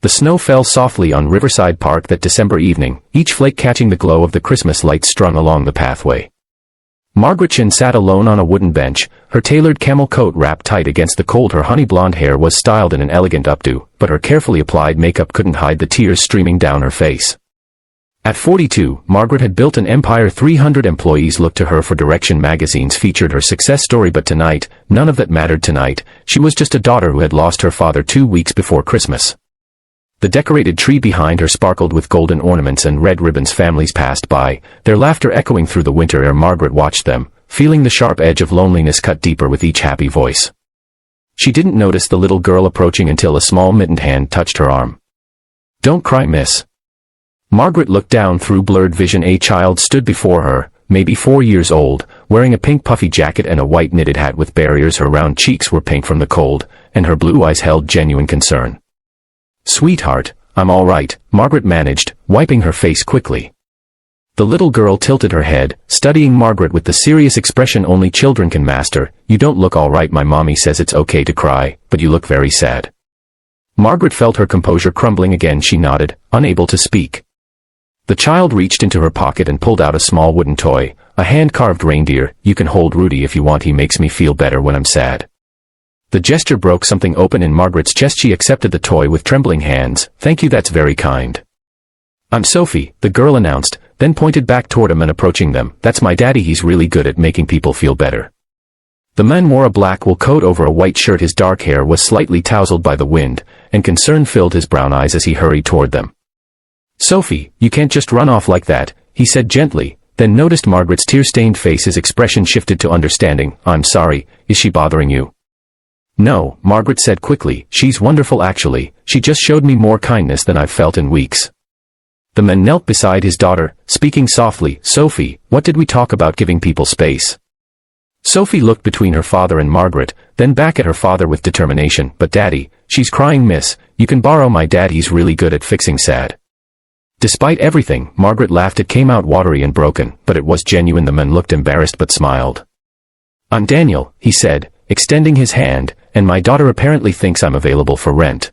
The snow fell softly on Riverside Park that December evening, each flake catching the glow of the Christmas lights strung along the pathway. Margaret Chin sat alone on a wooden bench, her tailored camel coat wrapped tight against the cold. Her honey blonde hair was styled in an elegant updo, but her carefully applied makeup couldn't hide the tears streaming down her face. At 42, Margaret had built an empire. 300 employees looked to her for direction. Magazines featured her success story, but tonight, none of that mattered. Tonight, she was just a daughter who had lost her father 2 weeks before Christmas. The decorated tree behind her sparkled with golden ornaments and red ribbons. Families passed by, their laughter echoing through the winter air. Margaret watched them, feeling the sharp edge of loneliness cut deeper with each happy voice. She didn't notice the little girl approaching until a small mittened hand touched her arm. "Don't cry, miss." Margaret looked down through blurred vision. A child stood before her, maybe 4 years old, wearing a pink puffy jacket and a white knitted hat with barriers. Her round cheeks were pink from the cold, and her blue eyes held genuine concern. "Sweetheart, I'm all right," Margaret managed, wiping her face quickly. The little girl tilted her head, studying Margaret with the serious expression only children can master. "You don't look all right. My mommy says it's okay to cry, but you look very sad." Margaret felt her composure crumbling again. She nodded, unable to speak. The child reached into her pocket and pulled out a small wooden toy, a hand-carved reindeer. "You can hold Rudy if you want. He makes me feel better when I'm sad." The gesture broke something open in Margaret's chest. She accepted the toy with trembling hands. "Thank you, that's very kind." "I'm Sophie," the girl announced, then pointed back toward a man approaching them. "That's my daddy. He's really good at making people feel better." The man wore a black wool coat over a white shirt. His dark hair was slightly tousled by the wind, and concern filled his brown eyes as he hurried toward them. "Sophie, you can't just run off like that," he said gently, then noticed Margaret's tear-stained face. His expression shifted to understanding. "I'm sorry, is she bothering you?" "No," Margaret said quickly, "she's wonderful actually. She just showed me more kindness than I've felt in weeks." The man knelt beside his daughter, speaking softly. "Sophie, what did we talk about? Giving people space?" Sophie looked between her father and Margaret, then back at her father with determination. "But Daddy, she's crying, miss. You can borrow my dad. He's really good at fixing sad." Despite everything, Margaret laughed. It came out watery and broken, but it was genuine. The man looked embarrassed but smiled. "I'm Daniel," he said, extending his hand, "and my daughter apparently thinks I'm available for rent."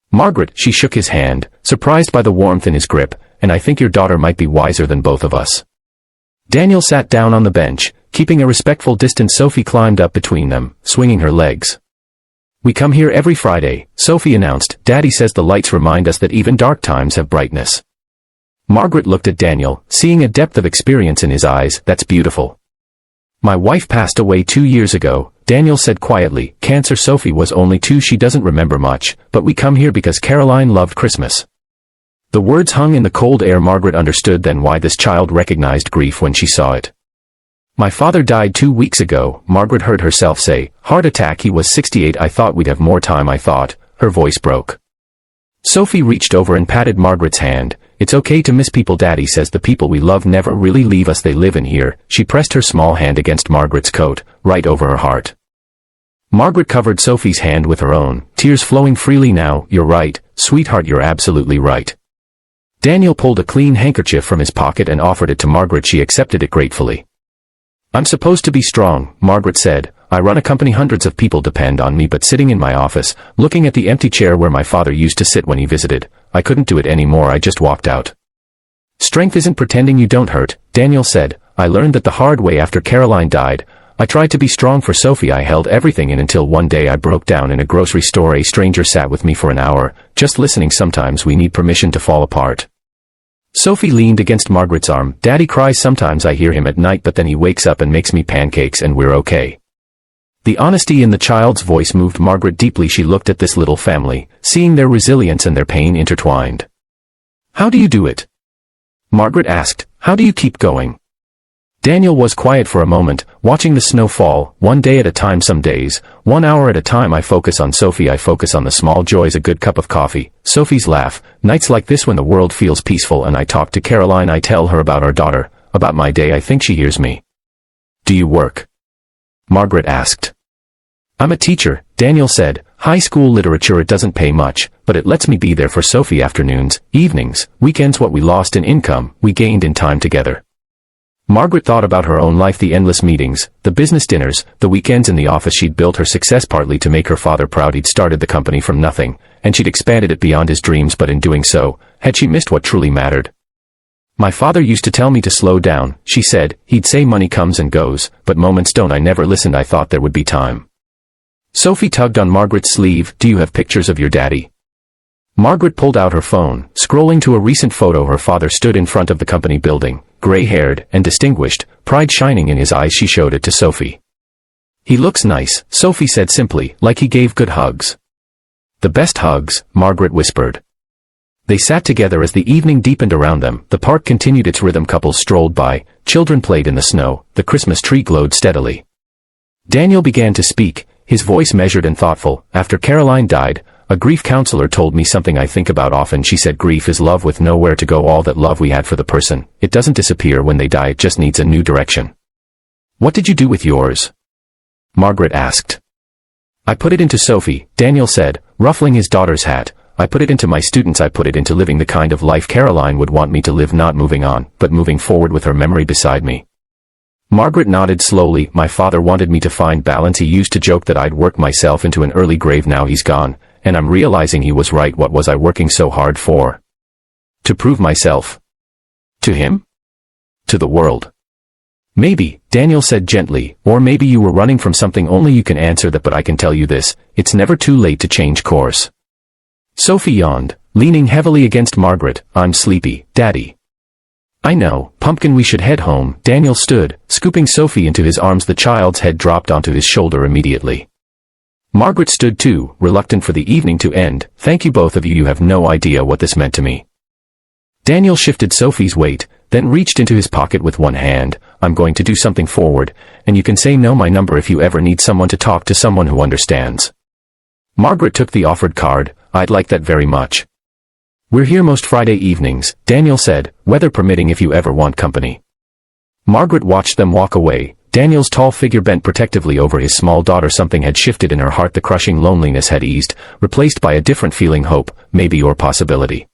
"Margaret," she shook his hand, surprised by the warmth in his grip, "and I think your daughter might be wiser than both of us." Daniel sat down on the bench, keeping a respectful distance. Sophie climbed up between them, swinging her legs. "We come here every Friday," Sophie announced. "Daddy says the lights remind us that even dark times have brightness." Margaret looked at Daniel, seeing a depth of experience in his eyes. "That's beautiful." "My wife passed away 2 years ago," Daniel said quietly. "Cancer." Sophie was only 2. She doesn't remember much, but we come here because Caroline loved Christmas. The words hung in the cold air. Margaret understood then why this child recognized grief when she saw it. "My father died 2 weeks ago," Margaret heard herself say. "Heart attack. He was 68. I thought we'd have more time. I thought." Her voice broke. Sophie reached over and patted Margaret's hand. "It's okay to miss people. Daddy says the people we love never really leave us. They live in here." She pressed her small hand against Margaret's coat, right over her heart. Margaret covered Sophie's hand with her own, tears flowing freely now. "You're right, sweetheart, you're absolutely right." Daniel pulled a clean handkerchief from his pocket and offered it to Margaret. She accepted it gratefully. "I'm supposed to be strong," Margaret said. "I run a company. Hundreds of people depend on me, but sitting in my office, looking at the empty chair where my father used to sit when he visited, I couldn't do it anymore. I just walked out." "Strength isn't pretending you don't hurt," Daniel said. "I learned that the hard way after Caroline died. I tried to be strong for Sophie. I held everything in until one day I broke down in a grocery store. A stranger sat with me for an hour, just listening. Sometimes we need permission to fall apart." Sophie leaned against Margaret's arm. "Daddy cries sometimes. I hear him at night, but then he wakes up and makes me pancakes and we're okay." The honesty in the child's voice moved Margaret deeply. She looked at this little family, seeing their resilience and their pain intertwined. "How do you do it?" Margaret asked. "How do you keep going?" Daniel was quiet for a moment, watching the snow fall, "1 day at a time. Some days, 1 hour at a time. I focus on Sophie. I focus on the small joys. A good cup of coffee, Sophie's laugh, nights like this when the world feels peaceful. And I talk to Caroline. I tell her about our daughter, about my day. I think she hears me." "Do you work?" Margaret asked. "I'm a teacher," Daniel said. "High school literature. It doesn't pay much, but it lets me be there for Sophie afternoons, evenings, weekends. What we lost in income, we gained in time together." Margaret thought about her own life, the endless meetings, the business dinners, the weekends in the office. She'd built her success partly to make her father proud. He'd started the company from nothing, and she'd expanded it beyond his dreams, but in doing so, had she missed what truly mattered? My father used to tell me to slow down, she said. He'd say money comes and goes, but moments don't. I never listened. I thought there would be time. Sophie tugged on Margaret's sleeve. Do you have pictures of your daddy? Margaret pulled out her phone, scrolling to a recent photo. Her father stood in front of the company building, gray-haired and distinguished, pride shining in his eyes. She showed it to Sophie. He looks nice, Sophie said simply, like he gave good hugs. The best hugs, Margaret whispered. They sat together as the evening deepened around them. The park continued its rhythm. Couples strolled by, children played in the snow, the Christmas tree glowed steadily. Daniel began to speak, his voice measured and thoughtful. After Caroline died, a grief counselor told me something I think about often. She said grief is love with nowhere to go. All that love we had for the person, it doesn't disappear when they die, it just needs a new direction. What did you do with yours? Margaret asked. I put it into Sophie, Daniel said, ruffling his daughter's hat. I put it into my students. I put it into living the kind of life Caroline would want me to live, not moving on, but moving forward with her memory beside me. Margaret nodded slowly. My father wanted me to find balance. He used to joke that I'd work myself into an early grave. Now he's gone, and I'm realizing he was right. What was I working so hard for? To prove myself. To him? To the world. Maybe, Daniel said gently, or maybe you were running from something. Only you can answer that, but I can tell you this, it's never too late to change course. Sophie yawned, leaning heavily against Margaret. I'm sleepy, Daddy. I know, Pumpkin, we should head home. Daniel stood, scooping Sophie into his arms. The child's head dropped onto his shoulder immediately. Margaret stood too, reluctant for the evening to end. Thank you both of you. You have no idea what this meant to me. Daniel shifted Sophie's weight, then reached into his pocket with one hand. I'm going to do something forward, and you can say no. My number if you ever need someone to talk to, someone who understands. Margaret took the offered card. I'd like that very much. We're here most Friday evenings, Daniel said, weather permitting, if you ever want company. Margaret watched them walk away. Daniel's tall figure bent protectively over his small daughter. Something had shifted in her heart. The crushing loneliness had eased, replaced by a different feeling, hope, maybe, or possibility.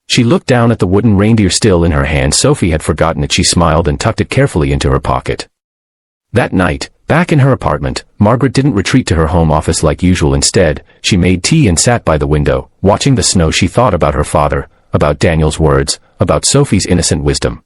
She looked down at the wooden reindeer still in her hand. Sophie had forgotten it. She smiled and tucked it carefully into her pocket. That night, back in her apartment, Margaret didn't retreat to her home office like usual. Instead, she made tea and sat by the window, watching the snow. She thought about her father, about Daniel's words, about Sophie's innocent wisdom.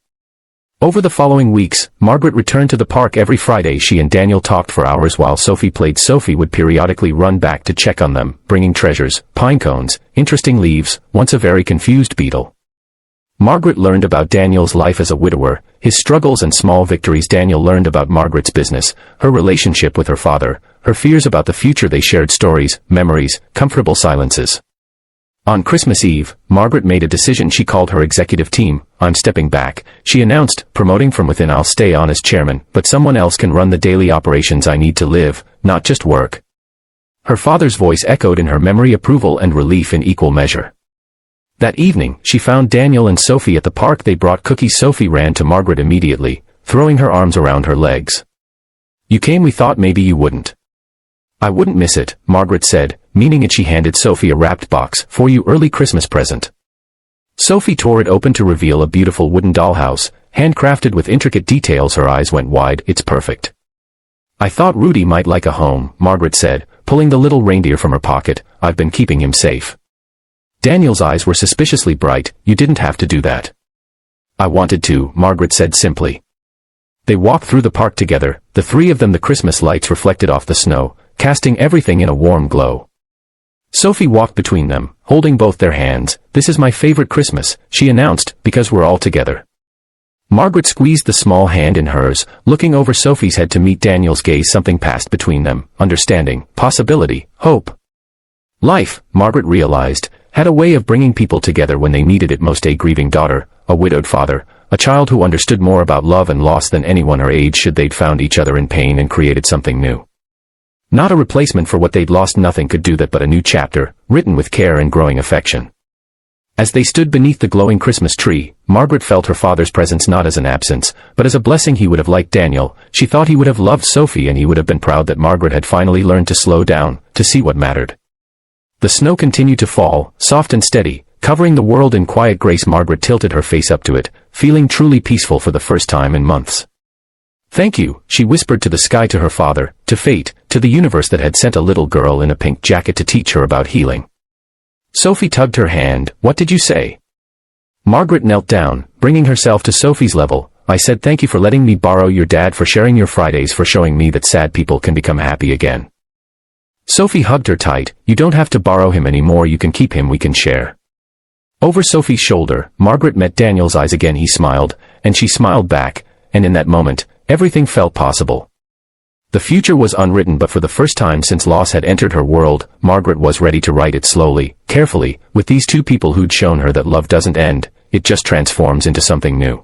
Over the following weeks, Margaret returned to the park every Friday. She and Daniel talked for hours while Sophie played. Sophie would periodically run back to check on them, bringing treasures, pine cones, interesting leaves, once a very confused beetle. Margaret learned about Daniel's life as a widower, his struggles and small victories. Daniel learned about Margaret's business, her relationship with her father, her fears about the future. They shared stories, memories, comfortable silences. On Christmas Eve, Margaret made a decision. She called her executive team. I'm stepping back, she announced, promoting from within. I'll stay on as chairman, but someone else can run the daily operations. I need to live, not just work. Her father's voice echoed in her memory, approval and relief in equal measure. That evening, she found Daniel and Sophie at the park. They brought cookies. Sophie ran to Margaret immediately, throwing her arms around her legs. You came. We thought maybe you wouldn't. I wouldn't miss it, Margaret said, meaning it. She handed Sophie a wrapped box. For you, early Christmas present. Sophie tore it open to reveal a beautiful wooden dollhouse, handcrafted with intricate details. Her eyes went wide. It's perfect. I thought Rudy might like a home, Margaret said, pulling the little reindeer from her pocket. I've been keeping him safe. Daniel's eyes were suspiciously bright. You didn't have to do that. I wanted to, Margaret said simply. They walked through the park together, the three of them. The Christmas lights reflected off the snow, casting everything in a warm glow. Sophie walked between them, holding both their hands. This is my favorite Christmas, she announced, because we're all together. Margaret squeezed the small hand in hers, looking over Sophie's head to meet Daniel's gaze. Something passed between them, understanding, possibility, hope. Life, Margaret realized, had a way of bringing people together when they needed it most. A grieving daughter, a widowed father, a child who understood more about love and loss than anyone her age should. They'd found each other in pain and created something new. Not a replacement for what they'd lost. Nothing could do that, but a new chapter, written with care and growing affection. As they stood beneath the glowing Christmas tree, Margaret felt her father's presence not as an absence, but as a blessing. He would have liked Daniel. She thought he would have loved Sophie, and he would have been proud that Margaret had finally learned to slow down, to see what mattered. The snow continued to fall, soft and steady, covering the world in quiet grace. Margaret tilted her face up to it, feeling truly peaceful for the first time in months. Thank you, she whispered to the sky, to her father, to fate, to the universe that had sent a little girl in a pink jacket to teach her about healing. Sophie tugged her hand. What did you say? Margaret knelt down, bringing herself to Sophie's level. I said thank you for letting me borrow your dad, for sharing your Fridays, for showing me that sad people can become happy again. Sophie hugged her tight. You don't have to borrow him anymore, you can keep him, we can share. Over Sophie's shoulder, Margaret met Daniel's eyes again. He smiled, and she smiled back, and in that moment, everything felt possible. The future was unwritten, but for the first time since loss had entered her world, Margaret was ready to write it slowly, carefully, with these two people who'd shown her that love doesn't end, it just transforms into something new.